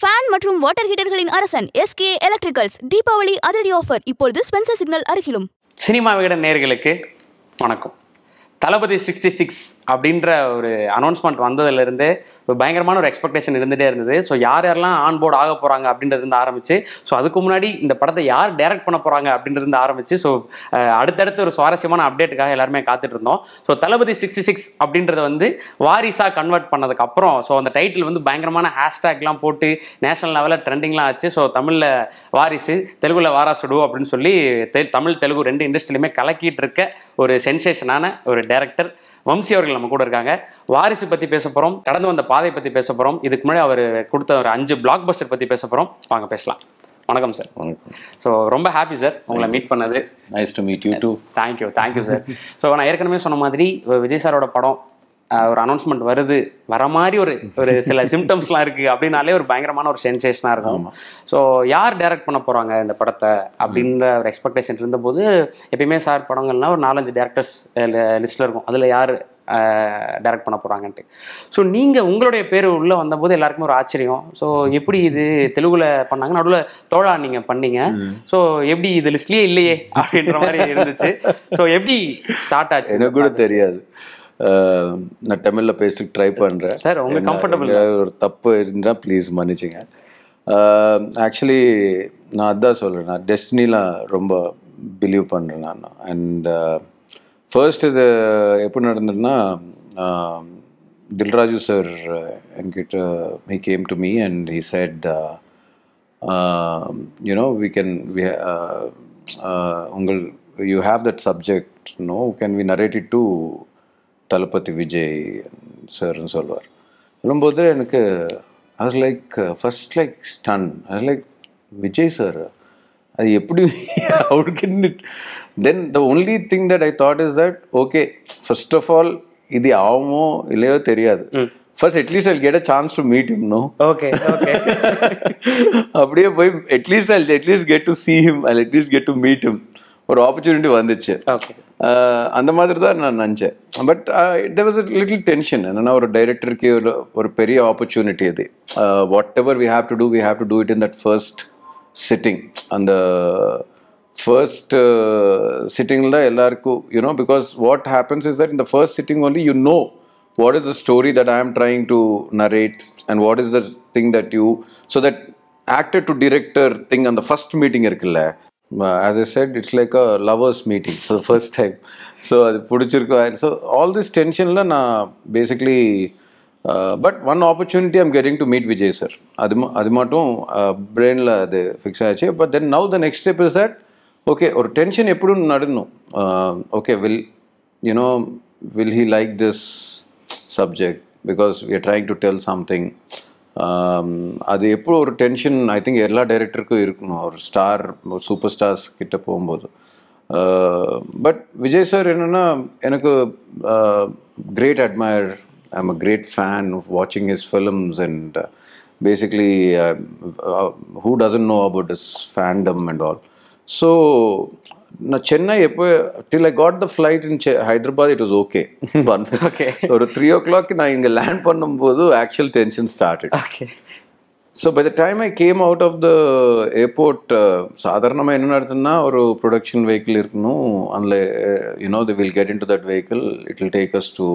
Fan மற்றும் water ஹீட்டர்களின் அரசன் SK electricals Deepavali அதிரடி ஆஃபர் இப்பொழுது ஸ்பென்சர் சிக்னல் அருகிலும். சினிமா விகடன் நேயர்களுக்கு வணக்கம். தளபதி 66 அப்படின்ற ஒரு அனௌன்ஸ்மெண்ட் வந்ததுலேருந்து பயங்கரமான ஒரு எக்ஸ்பெக்டேஷன் இருந்துகிட்டே இருந்தது. ஸோ யாரெல்லாம் ஆன் போர்டு ஆக போகிறாங்க அப்படின்றது ஆரம்பிச்சு, ஸோ அதுக்கு முன்னாடி இந்த படத்தை யார் டைரக்ட் பண்ண போகிறாங்க அப்படின்றது ஆரம்பிச்சு, ஸோ அடுத்தடுத்து ஒரு சுவாரஸ்யமான அப்டேட்டுக்காக எல்லாருமே காத்துட்டு இருந்தோம். ஸோ தளபதி 66 அப்படின்றத வாரிசாக கன்வெர்ட் பண்ணதுக்கப்புறம் ஸோ அந்த டைட்டில் பயங்கரமான ஹேஷ்டேக்லாம் போட்டு நேஷனல் லெவலில் ட்ரெண்டிங்லாம் ஆச்சு. ஸோ தமிழில் வாரிசு, தெலுங்குல வாராசுடு அப்படின்னு சொல்லி தமிழ் தெலுங்கு ரெண்டு இண்டஸ்ட்ரியிலுமே கலக்கிட்டு இருக்க ஒரு சென்சேஷனான ஒரு டைரக்டர் வம்சி அவர்கள் நம்ம கூட இருக்காங்க. வாரிசு பத்தி பேச போறோம், கடந்து வந்த பாதை பத்தி பேச போறோம், இதுக்கு முன்னாடி அவர் கொடுத்த ஒரு 5 பிளாக் பஸ்டர் பத்தி பேச போறோம். வாங்க பேசலாம். வணக்கம் சார். வணக்கம். ஸோ ரொம்ப ஹாப்பி சார் உங்களை மீட் பண்ணது. Nice to meet you too. Thank you sir. So நான் ஏற்கனவே சொன்ன மாதிரி விஜய் சாரோட படம் ஒரு அனௌன்ஸ்மெண்ட் வருது, வர மாதிரி ஒரு சில சிம்டம்ஸ்லாம் இருக்குது அப்படின்னாலே ஒரு பயங்கரமான ஒரு சென்சேஷனாக இருக்கும். ஸோ யார் டைரக்ட் பண்ண போகிறாங்க இந்த படத்தை அப்படின்ற ஒரு எக்ஸ்பெக்டேஷன் இருந்தபோது, எப்பயுமே சார் படங்கள்லாம் ஒரு 4-5 டேரக்டர்ஸ் லிஸ்ட்டில் இருக்கும், அதில் யார் டைரக்ட் பண்ண போகிறாங்கன்ட்டு. ஸோ நீங்கள் உங்களுடைய பேர் உள்ளே வந்தபோது எல்லாருக்குமே ஒரு ஆச்சரியம். ஸோ எப்படி இது தெலுங்குல பண்ணாங்க, நடுவில் தோழா நீங்கள் பண்ணீங்க, ஸோ எப்படி இது லிஸ்ட்லேயே இல்லையே அப்படின்ற மாதிரி இருந்துச்சு. ஸோ எப்படி ஸ்டார்ட் ஆச்சு? எனக்கு கூட தெரியாது. நான் தமிழில் பேசிட்டு ட்ரை பண்ணுறேன் சார். உங்களுக்கு கம்ஃபர்டபுள் ஒரு தப்பு இருந்தால் ப்ளீஸ் மன்னிச்சுங்க. ஆக்சுவலி நான் அதான் சொல்கிறேன், நான் டெஸ்டினியில் ரொம்ப பிலீவ் பண்ணுறேன் நான். அண்ட் ஃபர்ஸ்ட் இது எப்படி நடந்ததுன்னா, தில்ராஜு சார் என்கிட்ட he came to me and he said, you know, you have that subject, no, can we narrate it to தளபதி விஜய் சார்னு சொல்லுவார். சொல்லும்போது எனக்கு I was like first like stunned. I was like, Vijay sir அது எப்படி, how can it? Then the only thing that I thought is that, okay, first of all இது ஆகுமோ இல்லையோ தெரியாது. First at least I'll get a chance to meet him, no? Okay. அப்படியே போய் at least I'll get to see him, I'll at least get to meet him. ஒரு opportunity வந்துச்சு. அந்த மாதிரி தான் நான் நினச்சேன். But there was a little tension. என்னன்னா ஒரு டைரக்டருக்கு ஒரு பெரிய ஆப்பர்ச்சுனிட்டி அது. What ever we have to do it in that first sitting. அந்த ஃபர்ஸ்ட் சிட்டிங்கில் தான் எல்லாருக்கும், because what happens is that in the first sitting only you know what is the story that I am trying to narrate and what is the thing that so that actor to director thing on the first meeting இருக்குல்ல, as I said, it's like a lovers meeting for the first time. So அது பிடிச்சிருக்கும். So all this tensionல நான் basically but one opportunity I'm getting to meet Vijay sir. அது மட்டும் brainல அது fix ஆச்சு. But then now the next step is that, okay, ஒரு tension எப்படி நடணும், okay, will he like this subject because we are trying to tell something. அது எப்போ ஒரு டென்ஷன் ஐ திங்க் எல்லா டைரக்டருக்கும் இருக்கணும், ஒரு ஸ்டார், ஒரு சூப்பர் ஸ்டார்ஸ் கிட்ட போகும்போது. பட் விஜய் சார் என்னென்னா, எனக்கு great admire, I am a great fan of வாட்சிங் his films and basically who doesn't know about his fandom and all. So நான் சென்னை எப்போ till I got the flight in Hyderabad, it was okay. ஒரு 3 o'clock நான் இங்கே land பண்ணும்போது actual tension started. So by the time I came out of the airport, சாதாரணமாக என்ன நடத்துன்னா, ஒரு production vehicle இருக்கணும், அதில் they will get into that vehicle, it will take us to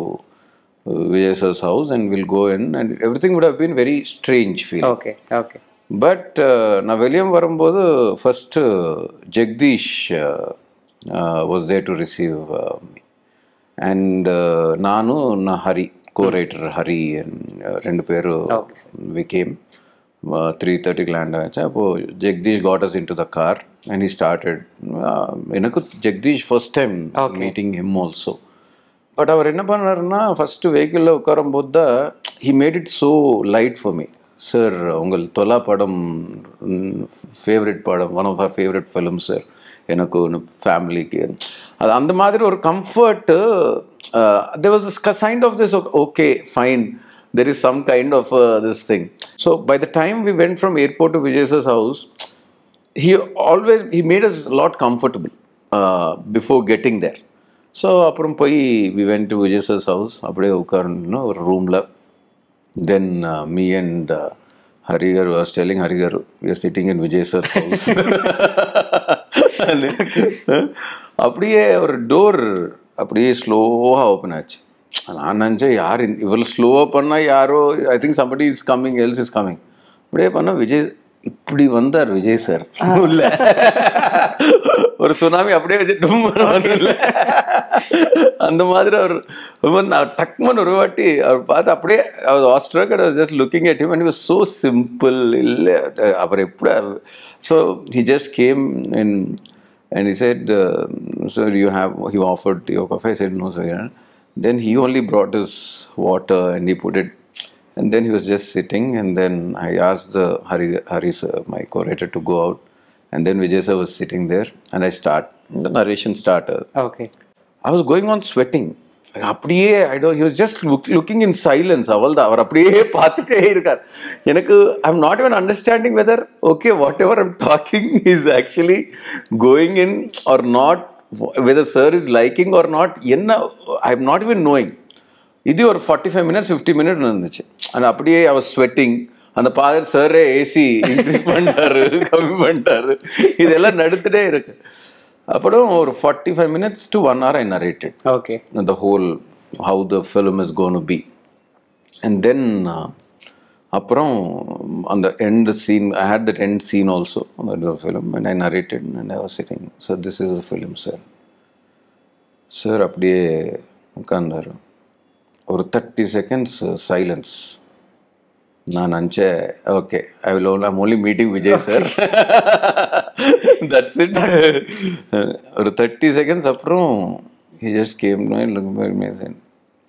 Vijay sir's house and we'll go in and everything would have been very strange feeling. Okay. But நான் வெளியே வரும்போது first Jagadish was there to receive me and நான் ஹரி, கோ-ரைட்டர் ஹரி, ரெண்டு பேரும் we came. 3:30 land ஆச்சு. அப்போது Jagadish got us in to the car and he started. எனக்கு Jagadish first time meeting him also. But அவர் என்ன பண்ணாருன்னா, ஃபஸ்ட்டு வெஹிக்கிளில் உட்காரும்போது தான் he made it so light for me. Sir, உங்கள் தொலா படம் ஃபேவரட் படம், one of our favourite film sir, எனக்கு ஒன்று ஃபேமிலிக்கு அது அந்த மாதிரி ஒரு comfort. there was this kind of this, okay, fine, there is some kind of this thing. So by the time we went from airport to Vijay sir's house, he made us a lot comfortable before getting there. So அப்புறம் போய் we went to Vijay sir's house, அப்படியே உட்காரணும் ஒரு ரூமில். Then me and Harigaru, I was telling Harigaru, we are sitting in Vijay sir's house. அப்படியே ஒரு door அப்படியே ஸ்லோவாக ஓப்பன் ஆச்சு. நான் நினச்சேன் யார் இவ்வளோ ஸ்லோவாக பண்ணால் யாரோ, I think somebody is coming, else is coming. அப்படியே பண்ணால் விஜய் இப்படி வந்தார். விஜய் சார் உள்ள ஒரு சுனாமி அப்படியே வச்சு அந்த மாதிரி அவர் டக்மன் ஒரு வாட்டி அவர் பார்த்து அப்படியே அவர் awestruck and was just looking at him and he was so simple. இல்லை அவர் எப்படி, so he just came in and he said, sir, he offered your coffee. I said, no, sir. Then he only brought his water and he put it, and then he was just sitting, and then I asked the Hari sir, my curator, to go out, and then Vijay sir was sitting there, and the narration started. Okay. I was going on sweating. அப்படியே he was just looking in silence. அவள்தான் அவர் அப்படியே பார்த்துட்டே இருக்கார். எனக்கு I'm not even understanding whether okay whatever I'm talking is actually going in or not, whether sir is liking or not. என்ன I'm not even knowing. இது ஒரு 45 minutes 50 minutes இருந்துச்சு. and அப்படியே I was sweating. அந்த father சாரே AC increase பண்ணிட்டாரு, கம்மி பண்ணிட்டாரு, இதெல்லாம் நடந்துட்டே இருக்கு. அப்புறம் ஒரு 45 minutes to 1 hour I narrated. Okay. The whole, how the film is going to be. And then அப்புறம் அந்த end scene, I had that end scene also of the film, and I narrated and I was sitting. So this is the film, sir. Sir அப்படியே உட்கார்ந்தாரு. ஒரு 30 seconds silence. நான் நினச்சேன் okay I'm only meeting Vijay sir. That's it. ஒரு 30 seconds அப்புறம் he just came and looked at me and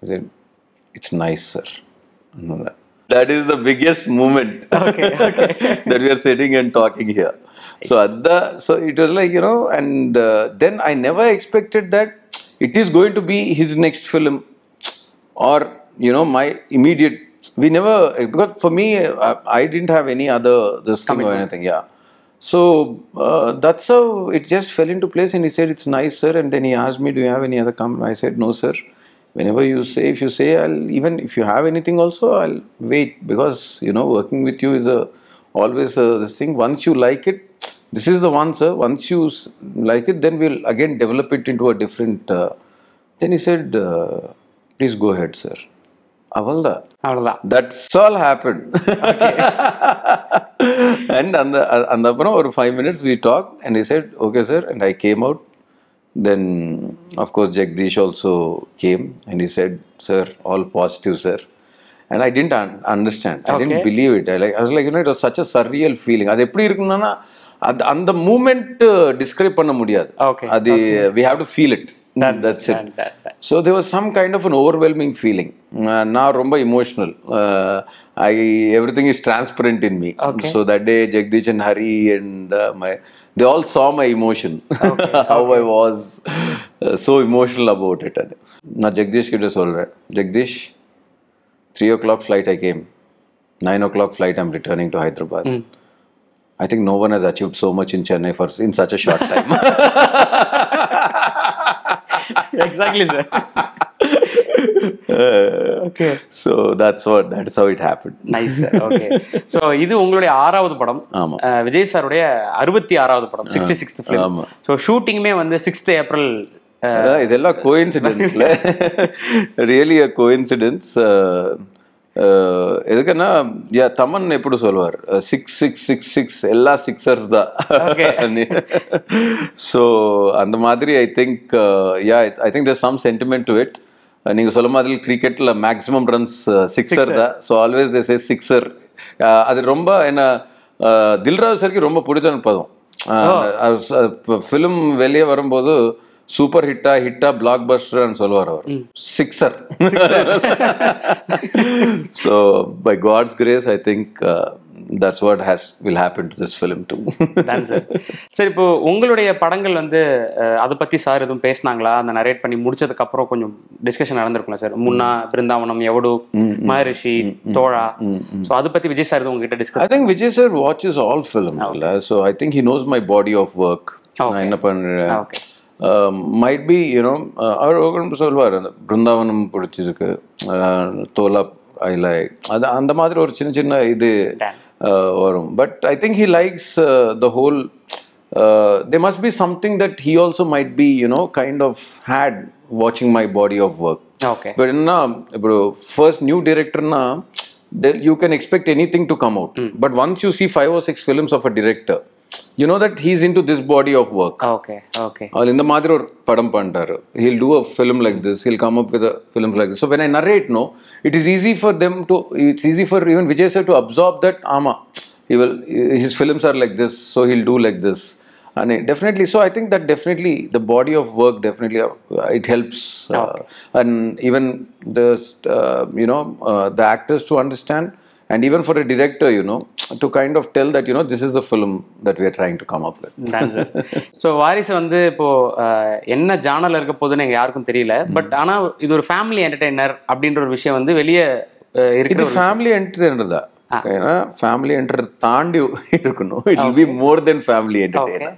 said, it's nice, sir. That is the biggest moment. Okay. That we are sitting and talking here. So it was like, and then I never expected that it is going to be his next film or my immediate. We never, because for me, I didn't have any other this thing or anything. Yeah. So that's how it just fell into place. And he said, it's nice, sir. And then he asked me, do you have any other comment? I said, no, sir. Whenever if you say, even if you have anything also, I'll wait. Because, working with you is always this thing. Once you like it, this is the one, sir. Once you like it, then we'll again develop it into a different. Then he said, please go ahead, sir. Avalda. That's all happened. Okay. And over 5 minutes we talked, and he said, okay, sir. And I came out. Then, of course, Jagdish also came, and he said, sir, all positive, sir. And I didn't understand. I didn't believe it. I was like, it was such a surreal feeling. அது எப்படி இருக்குன்னா அந்த moment describe பண்ண முடியாது. அது we have to feel it. That's it. So there was some kind of an overwhelming feeling. Now romba emotional. Everything is transparent in me. So that day Jagdish and Hari and they all saw my emotion. How I was so emotional about it. Now Jagdish kitta solra. Jagdish, 3 o'clock flight I came. 9 o'clock flight I'm returning to Hyderabad. I think no one has achieved so much in Chennai in such a short time. Exactly, sir. Okay. So that's how it happened. Nice, sir. Okay. So இது உங்களுடைய 6வது படம். விஜய் சாருடைய 66வது படம், 66th film. So ஷூட்டிங்மே வந்து 6th April. இதெல்லாம் கோஇன்சிடென்ஸ்ல, really a coincidence. எதுக்குன்னா தமன் எப்படி சொல்லுவார், 666 எல்லா சிக்ஸர்ஸ் தான். ஸோ அந்த மாதிரி I think there some sentiment to it. நீங்கள் சொல்ல மாதிரி கிரிக்கெட்டில் மேக்ஸிமம் ரன்ஸ் சிக்ஸர் தான். So always they say sixer. அது ரொம்ப என்ன தில்ராஜ் சருக்கு ரொம்ப பிடிச்ச பதம். ஃபிலிம் வெளியே வரும்போது சூப்பர் ஹிட்டா பிளாக் பஸ்டர்னு சொல்லுவார் அவர். Sixer. So by God's grace I think that's what will happen to this film too. சரி, இப்போ உங்களுடைய படங்கள் வந்து அதை பத்தி சார் எதுவும் பேசினாங்களா? அந்த நரேட் பண்ணி முடிச்சதுக்கு அப்புறம் கொஞ்சம் டிஸ்கஷன் நடந்திருக்கும்ல சார்? முன்னா, பிருந்தாவனம், எவடு, மகரிஷி, தோழா. ஸோ அதை பத்தி விஜய் சார் உங்ககிட்ட discuss? I think Vijay sir watches all film. So I think he knows my body of work. நான் என்ன பண்றேன். Might be, அவர் சொல்வார் பிருந்தாவனம் பிடிச்சிருக்கு, தோலா ஐ லைக், அது அந்த மாதிரி ஒரு சின்ன இது varum. But I think he likes the whole. There must be something that he also might be, kind of had watching my body of work. Okay. But bro, first new director na, you can expect anything to come out. But once you see 5 or 6 films of a director, you know that he's into this body of work. Okay. In the madri or padam pantaru, he'll do a film like this, he'll come up with a film like this. So when I narrate, it is easy for them to, it's easy for even Vijay sir to absorb that, his films are like this, so he'll do like this. And definitely, so I think that definitely the body of work definitely it helps, and even the actors to understand, and even for a director, to kind of tell that this is the film that we are trying to come up with. So வாரிசு வந்து இப்போ என்ன ஜானல் இருக்க போகுதுன்னு எங்க யாருக்கும் தெரியல. But ஆனா இது ஒரு ஃபேமிலி என்டர்டெய்னர் அப்படின்ற ஒரு விஷயம் வந்து வெளியே இது ஃபேமிலி என்டர்டெய்னர் தான். ஃபேமிலி என்டர் தாண்டி இருக்கணும். It will be more then family entertainer.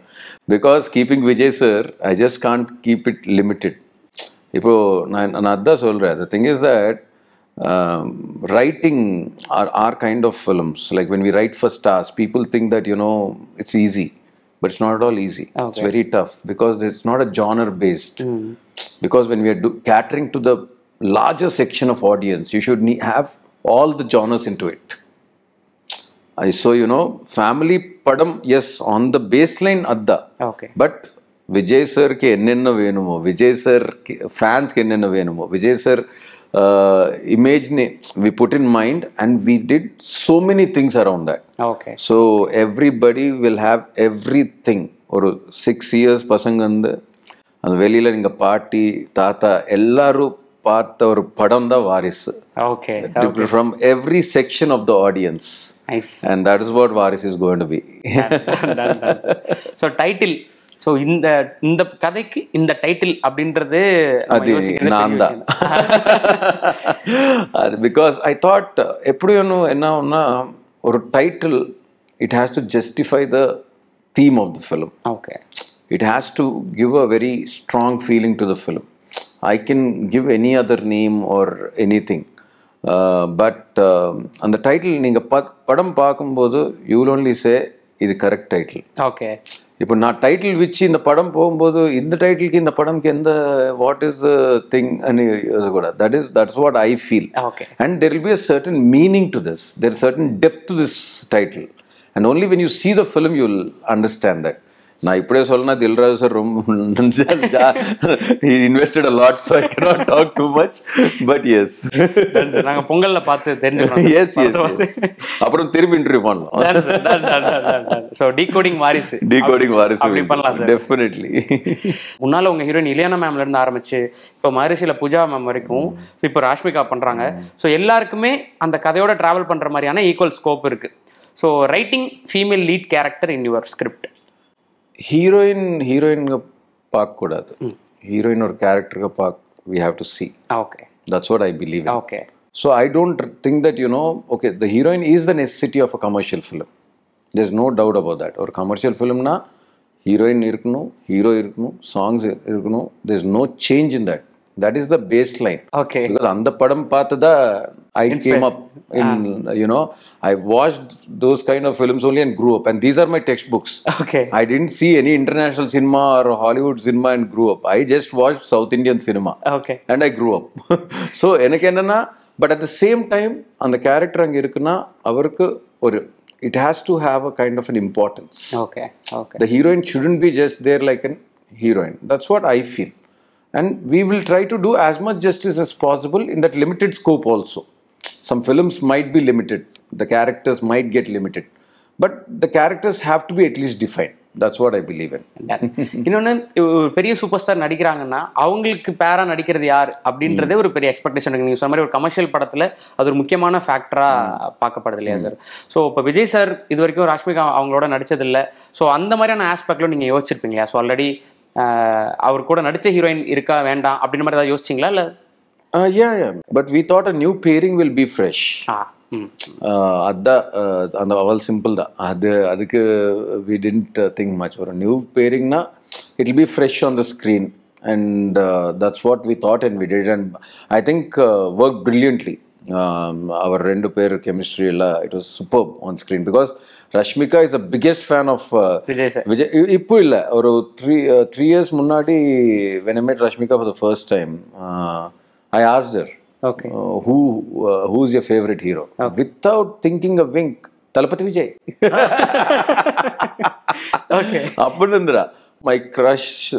Because keeping Vijay sir, I just can't keep it limited. இப்போ நான் அதான் சொல்றேன். The thing is that writing our kind of films, like when we write for stars, people think that it's easy, but it's not at all easy. It's very tough because it's not a genre based. Because when we are catering to the larger section of audience, you should have all the genres into it. So family padam, yes, on the baseline adda. Okay. But Vijay sir ke enna venumo, Vijay sir fans ke enna venumo, Vijay sir image we put in mind, and we did so many things around that. Okay. So everybody will have everything. Or 6 years pasanga and velila ninga party tata ellaru பார்த்த ஒரு படம் தான் வாரிசு. Okay. From every section of the audience. Nice. And that is what Varis is going to be. So title. So இந்த கதைக்கு இந்த title அப்படின்றது அது நான் தான். Because I thought எப்படியும் என்ன ஒரு title, it has to justify the theme of the film. Okay. It has to give a very strong feeling to the film. I can give any other name or anything, but அந்த title நீங்கள் படம் பார்க்கும்போது you will only say இது correct title. Okay. இப்போ நான் title வச்சு இந்த படம் போகும்போது இந்த டைட்டிலுக்கு இந்த படம்க்கு எந்த வாட் இஸ் த திங் అని கூட that's what I feel. Okay. And there will be a certain meaning to this, there is certain depth to this title, and only when you see the film you will understand that. நான் இப்படியே சொல்லனா Dil Raju sir ரொம்ப invested a lot, so I cannot talk too much, but yes. நாங்க பொங்கல்ல பார்த்து தெரிஞ்சுக்கிறோம். Yes. அப்புறம் திருப்பி இன்டர்வியூ பண்ணலாம். சோ டீகோடிங் வாரிசு அப்படி பண்ணலாம் சார். டெஃபினெட்லி. முன்னால உங்க ஹீரோயின் இலியானா மேம்ல இருந்து ஆரம்பிச்சு இப்போ மகரிஷில பூஜா மேம் வரைக்கும் இப்போ ராஷ்மிகா பண்றாங்க. ஸோ எல்லாருக்குமே அந்த கதையோட டிராவல் பண்ற மாதிரியான ஈக்குவல் ஸ்கோப் இருக்கு. So writing female lead character in your script. Heroine பார்க்க கூடாது. ஹீரோயின் ஒரு கேரக்டருக்கு we have to see. Okay. That's what I believe in. Okay. So I don't think that okay, the heroine is the necessity of a commercial film. There's no doubt about that. Or commercial film na heroine iruknu, hero iruknu, songs iruknu. There's no change in that. That is the baseline. Okay. Because andha padam paathada I came up in I watched those kind of films only and grew up, and these are my textbooks. Okay. I didn't see any international cinema or Hollywood cinema and grew up. I just watched South Indian cinema. Okay. And I grew up. So enakku enna, but at the same time and the character anga irukna avarku or it has to have a kind of an importance. Okay. The heroine shouldn't be just there like an heroine. That's what I feel. And we will try to do as much justice as possible in that limited scope also. Some films might be limited, the characters might get limited, but the characters have to be at least defined. That's what I believe in. இன்னொன்று பெரிய super star நடிக்கிறாங்கன்னா அவங்களுக்கு பேரா நடிக்கிறது யார் அப்படின்றதே ஒரு பெரிய expectation இருக்கு. நீங்கள் சொன்ன மாதிரி ஒரு கமர்ஷியல் படத்தில் அது ஒரு முக்கியமான ஃபேக்டராக பார்க்கப்படுது இல்லையா சார்? ஸோ இப்போ விஜய் சார் இது வரைக்கும் ராஷ்மிகா அவங்களோட நடிச்சதில்லை. ஸோ அந்த மாதிரியான ஆஸ்பெக்ட்ல நீங்கள் யோசிச்சிருப்பீங்களா? ஸோ ஆல்ரெடி அவர் கூட நடிச்ச ஹீரோயின் இருக்கா வேண்டாம் அப்படின்ற மாதிரி ஏதாவது யோசிச்சிங்களா? இல்லை yeah, but we thought a new pairing will be fresh. அந்த அவள் சிம்பிள் தான். அதுக்கு we didn't think much. ஒரு new பேரிங்னா it will be fresh on the screen, and that's what we thought and we did, and I think worked brilliantly. our rendu pair chemistry ella, it was superb on screen because Rashmika is the biggest fan of Vijay sir. Vijay. Ippu illa oru 3 years munnadi when I met Rashmika for the first time, I asked her, Okay. Who's your favorite hero? Without thinking a wink, Talapati Vijay. Okay. Appunandra, my crush,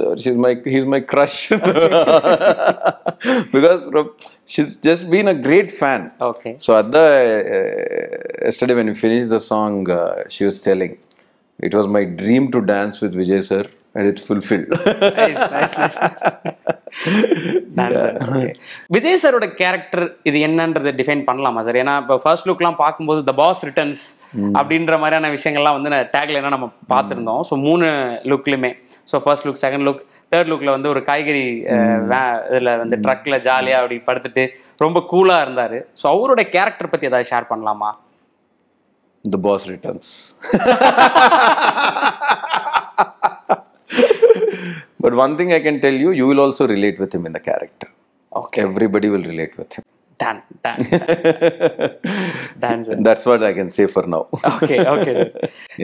he's my crush. Because she's just been a great fan. Okay. So at the yesterday when we finished the song, she was telling, it was my dream to dance with Vijay sir and it's fulfilled. Nice. Vijay சாரோட character இது என்னன்றதை define பண்ணலாமா sir? ஏன்னா இப்போ first லுக்லாம் பார்க்கும்போது த pass returns அப்படின்ற மாதிரியான விஷயங்கள்லாம் வந்து டேக்ல என்ன நம்ம பார்த்துருந்தோம். ஸோ 3 லுக்லையுமே, so first look, second look, third லுக்ல வந்து ஒரு காய்கறி இதில் வந்து ட்ரக்ல ஜாலியாக அப்படி படுத்துட்டு ரொம்ப கூலாக இருந்தார். ஸோ அவரோட கேரக்டர் பற்றி ஏதாவது ஷேர் பண்ணலாமா? The boss returns. But one thing I can tell you, you will also relate with him in the character. Okay. Everybody will relate with him. Done. Sir. That's what I can say for now. Okay, sir.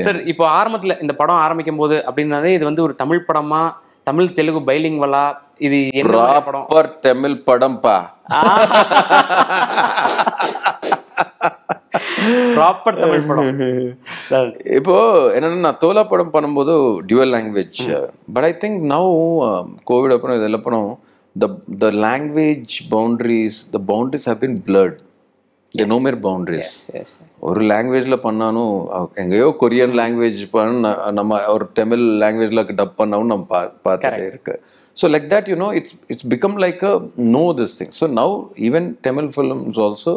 Sir, இப்போ ஆரம்பத்தில் இந்த படம் ஆரம்பிக்கும் போது அப்படின்னாலே இது வந்து ஒரு தமிழ் படமா, தமிழ் தெலுங்கு பைலிங்குவலா, இது என்ன படம்? ப்ராப்பர் தமிழ் படம் பா. ப்ராப்பர் தமிழ் படம். இப்போ என்னன்னா நான் தோலா படம் பண்ணும்போது dual language, but I think now Covid அப்புறம் இதெல்லாம் படம் the language boundaries have been blurred. There are no more boundaries. Yes. ஒரு லாங்குவேஜ்ல பண்ணாலும் எங்கேயோ கொரியன் லாங்குவேஜ் பண்ண நம்ம ஒரு தமிழ் லாங்குவேஜ்ல டப் பண்ணாலும் நம்ம பார்த்துட்டே இருக்கு. So like that, you know, it's become like a this thing. So now even Tamil films also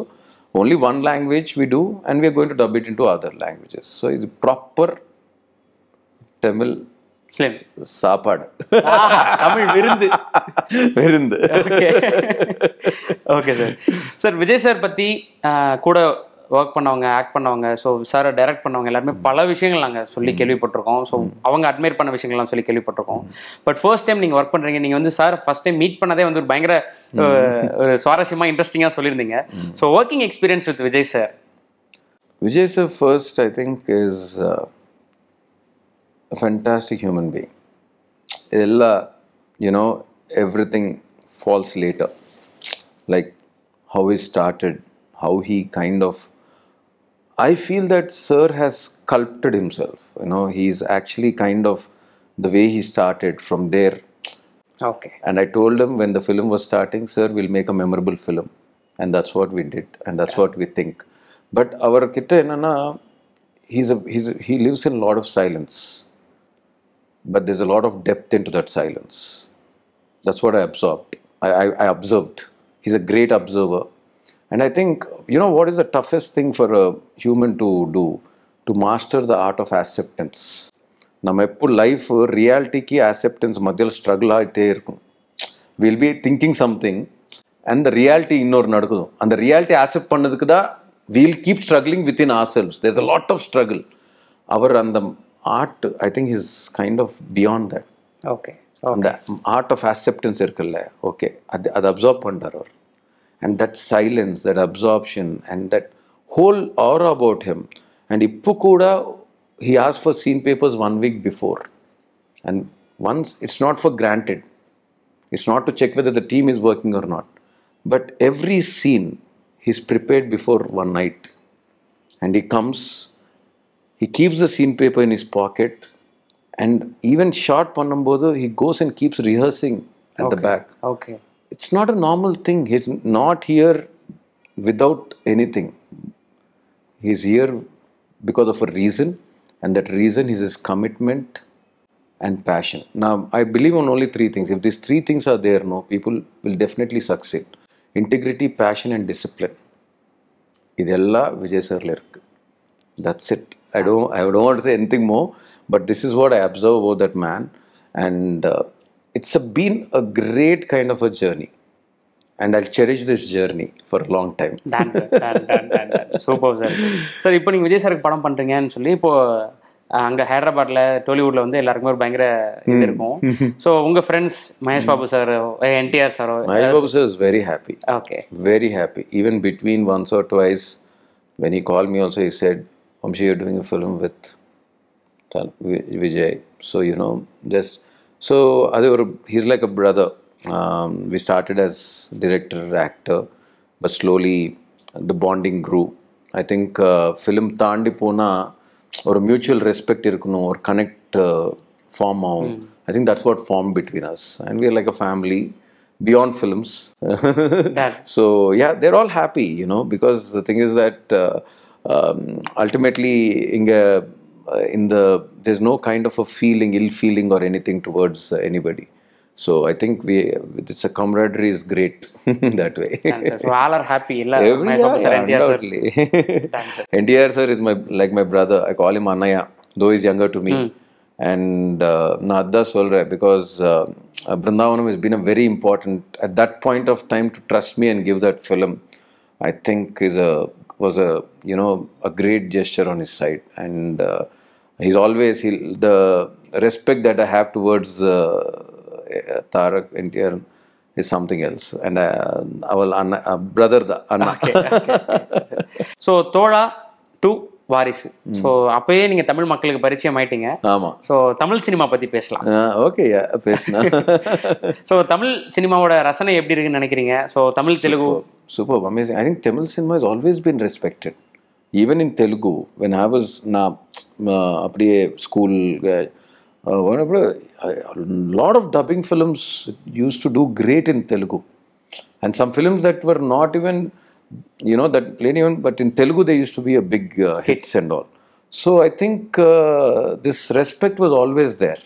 only one language we do and we are going to dub it into other languages. So it's proper Tamil சாப்பாடு, தமிழ் விருந்து. Okay sir. Vijay sir பத்தி கூட work பண்ணவங்க, act பண்ணவங்க, so சாரை direct பண்ணவங்க எல்லாருமே பல விஷயங்கள் நாங்கள் சொல்லி கேள்விப்பட்டிருக்கோம். ஸோ அவங்க அட்மையர் பண்ண விஷயங்கள்லாம் சொல்லி கேள்விப்பட்டிருக்கோம். பட் ஃபர்ஸ்ட் டைம் நீங்கள் ஒர்க் பண்ணுறீங்க, நீங்கள் வந்து சார் ஃபர்ஸ்ட் டைம் மீட் பண்ணதே வந்து ஒரு பயங்கர ஒரு சுவாரஸ்யமாக இன்ட்ரெஸ்டிங்காக சொல்லியிருந்தீங்க. So working experience with Vijay sir. Vijay sir first I think is a fantastic human being. You know, everything falls later. Like how he started, how he kind of, I feel that sir has sculpted himself. You know, he's actually kind of the way he started from there. Okay. And I told him when the film was starting, sir, we'll make a memorable film. And that's what we did. And that's what we think. But our kitta enna, he lives in a lot of silence. But there's a lot of depth into that silence. That's what I absorbed. I observed. He's a great observer. And I think, you know, what is the toughest thing for a human to do? To master the art of acceptance. நம்ம எப்போ life ரியாலிட்டிக்கு acceptance மத்தியில் struggle ஆகிட்டே இருக்கும். We'll be thinking something and the reality இன்னொரு நடக்குது. அந்த reality accept பண்ணதுக்கு தான் we'll keep struggling within ourselves. There's a lot of struggle. அவர் அந்த art I think is kind of beyond that. Okay. அந்த ஆர்ட் ஆஃப் அக்செப்டன்ஸ் இருக்குல்ல, okay, அது அப்சார்ப் பண்ணுறார் அவர். And that silence, that absorption, and that whole aura about him. And Ippu Kuda, he asked for scene papers 1 week before. And once, it's not for granted. It's not to check whether the team is working or not. But every scene, he's prepared before one night. And he comes, he keeps the scene paper in his pocket. And even shot pannambodu, he goes and keeps rehearsing at the back. Okay. It's not a normal thing. He's not here without anything. He's here because of a reason, and that reason is his commitment and passion. Now, I believe on only 3 things. If these 3 things are there, no, people will definitely succeed. Integrity, passion, and discipline. Idella Vijay sir la irukku. That's it. I don't want to say anything more, but this is what I observe about that man. And it's been a great kind of a journey, and I'll cherish this journey for a long time. Done. Super sir. Sir, இப்போ நீங்க விஜய் சாருக்கு படம் பண்றீங்கன்னு சொல்லி இப்போ அங்கே ஹைதராபாத்தில் டோலிவுட்டில் வந்து எல்லாருக்குமே ஒரு பயங்கர இது இருக்கும். ஸோ உங்கள் friends Mahesh Babu sir, NTR சாரோ? Mahesh Babu sir is very happy. Okay. Very happy. Even between once or twice, when he called me also, he said, Vamshi, you're doing a film with Vijay. So, just... So, he's like a brother. We started as director, actor, but slowly the bonding grew. I think film தாண்டி போனா ஒரு mutual respect இருக்கணும், ஒரு connect form ஆகும். I think that's what formed between us. And we are like a family beyond films. So, yeah, they're all happy, because the thing is that ultimately there's no kind of a ill feeling or anything towards anybody. So I think it's a camaraderie is great that way. So all are happy. Undoubtedly. NTR sir is like my brother. I call him Annaya, though he's younger to me. And Nadda Solre, because Brindavanam has been a very important, at that point of time, to trust me and give that film, I think was a great gesture on his side. And he's always, the respect that I have towards Tarak NTR is something else. And our brother, Anna. Okay. So, Thoda to வாரிசு. So அப்பயே நீங்க தமிழ் மக்களுக்கு பரிச்சயம் ஆயிட்டீங்க. ஆமா. So Tamil cinema பத்தி பேசலாம். Okay, பேசலாம். ஸோ தமிழ் சினிமாவோட ரசனை எப்படி இருக்குன்னு நினைக்கிறீங்க? So Tamil Telugu super amazing. I think Tamil cinema has always been respected. Even in Telugu, when I was அப்படியே school, a lot of dubbing films used to do great in Telugu, and some films that were not even that plain even, but in Telugu they used to be a big hits and all. So I think this respect was always there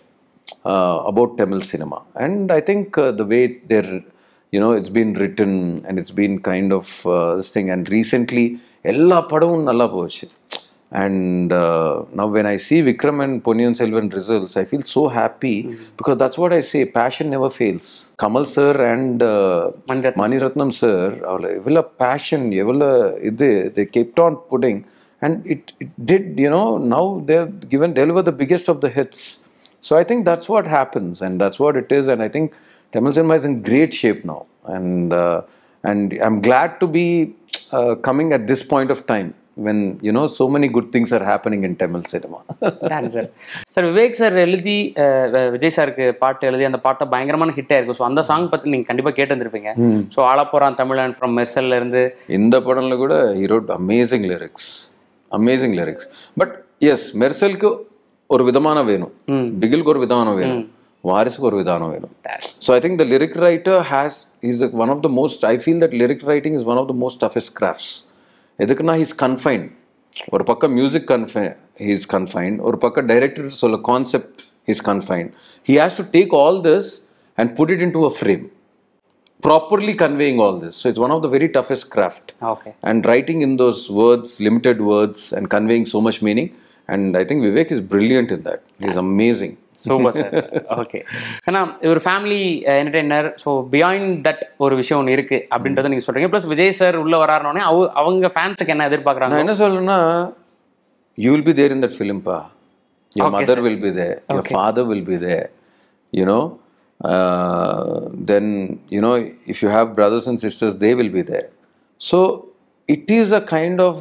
about Tamil cinema, and I think the way they're it's been written and it's been kind of this thing, and recently ella padavum nalla pochu. And now when I see Vikram and Ponniyin Selvan results, I feel so happy, because that's what I say, passion never fails. Kamal sir and Maniratnam sir, evla passion, evla they kept on putting, and it did, now they've deliver the biggest of the hits. So I think that's what happens, and that's what it is, and I think Tamil cinema is in great shape now, and I'm glad to be coming at this point of time, when so many good things are happening in Tamil cinema. Sir Vivek sir எழுதி விஜய் சாருக்கு பாட்டு எழுதி அந்த பாட்டை பயங்கரமான hit ஆயிருக்கும். So அந்த song பத்தி நீங்க கண்டிப்பா கேட்டு வந்திருப்பீங்க. ஸோ ஆலப்போறான் தமிழன் ஃப்ரம் மெர்சல்ல இருந்து இந்த படம்ல கூட he wrote amazing lyrics. But yes, மெர்சலுக்கு ஒரு விதமான வேணும், பிகிலுக்கு ஒரு விதமான வேணும், வாரிசுக்கு ஒரு விதமான வேணும். So I think the lyric writer is one of the most, I feel that lyric writing is one of the most toughest crafts. எதுக்குன்னா he's confined. ஒரு பக்கம் மியூசிக் he's confined, ஒரு பக்கம் டைரக்டர் சொல்ல concept he's confined. He has to take all this and put it into a frame, properly conveying all this. So it's one of the very toughest craft. Okay. And writing in those words, limited words, and conveying so much meaning. And I think Vivek is brilliant in that. He's amazing. Super sir. Okay, ஏன்னா ஒரு family entertainer, so beyond that ஒரு விஷயம் ஒன்று இருக்கு அப்படின்றத நீங்க சொல்றீங்க. Plus Vijay sir உள்ள வராருனோடனே அவங்க ஃபேன்ஸுக்கு என்ன எதிர்பார்க்குறாங்க? நான் என்ன சொல்றேன்னா, you will be there in that film, pa. Your mother will be there, your father will be there, then if you have brothers and sisters, they will be there. So it is a kind of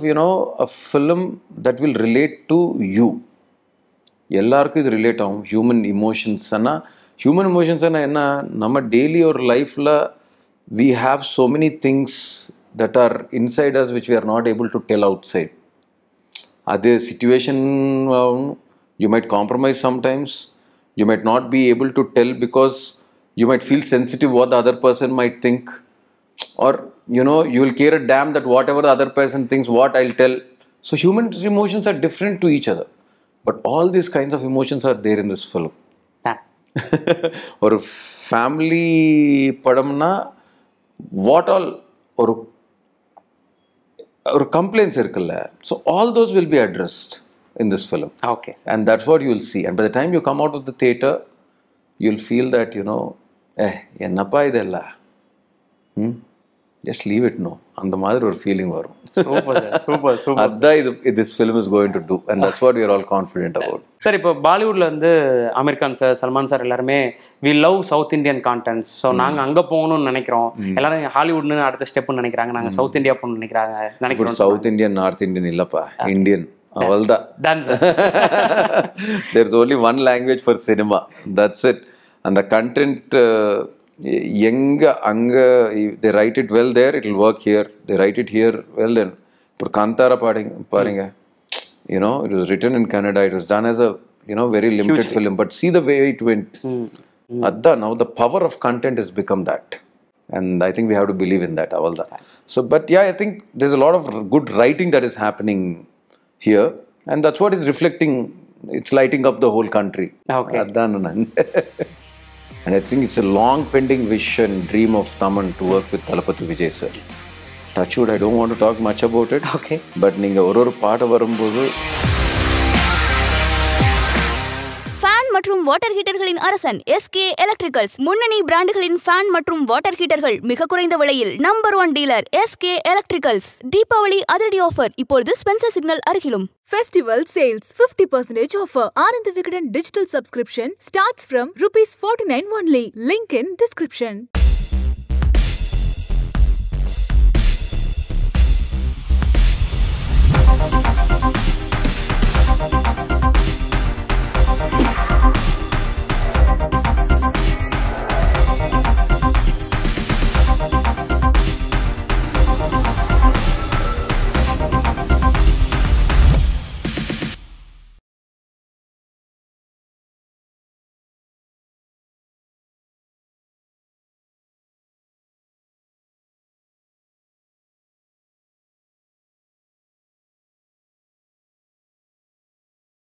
a film that will relate to you. எல்லாருக்கும் இது relate ஆகும். Human emotions என்ன, நம்ம daily ஒரு லைஃப்பில் we have so many things that are inside us which we are not able to tell outside. அதே situation, you might compromise sometimes, you might not be able to tell because you might feel sensitive what the other person might think, or you will care a damn that whatever the other person thinks, what I'll tell. So human emotions are different to each other. But all these kinds of emotions are there in this film. ஒரு family படம்னா what all ஒரு complaints இருக்குல்ல, so all those will be addressed in this film. Okay, and that's what you will see. And by the time you come out of the theatre, you will feel that என்னப்பா இதெல்லாம் just leave it, no. அந்த மாதிரி ஒரு feeling வரும். Super. அதான் this film is going to do, and that's what we are all confident about. Sir இப்போ பாலிவுட்ல வந்து Amir Khan sir, Salman sir எல்லாருமே we love south Indian contents. So நாங்க அங்க போகணும்னு நினைக்கிறோம். எல்லாரும் ஹாலிவுட்னு அடுத்த ஸ்டெப்னு நினைக்கிறாங்க. நாங்க சவுத் இந்தியா போகணும்னு நினைக்கிறோம். சவுத் இந்தியன், நார்த் இந்தியன் இல்லப்பா, இந்தியன். அவ்வளவுதான். There's only one language for cinema. That's it. And the content எங்க அங்க they write it well there, it will work here. They write it here well then. இப்போ காந்தாரா பாருங்க, you know, it was written in Canada. It was done as a, you know, very limited film, but see the way it went. Adda, now the power of content has become that, and I think we have to believe in that. Avalda. So but yeah, I think there's a lot of good writing that is happening here, and that's what is reflecting. It's lighting up the whole country. Okay. Adda, and I think it's a long pending wish and dream of Thaman to work with Thalapathy Vijay sir. Touchwood, I don't want to talk much about it. Okay. But நீங்க ஒரு பாட்டு வரும்போது fan மற்றும் water ஹீட்டர்களின் அரசன் SK electricals. முன்னணி பிராண்டுகளின் fan மற்றும் water ஹீட்டர்கள் மிக குறைந்த விலையில் number 1 dealer SK electricals. Deepavali அதிரடி ஆஃபர் இப்பொழுது ஸ்பென்சர் சிக்னல் அருகிலும். Festival sales 50% offer. Vikatan digital subscription starts from ₹49 only. Link in description.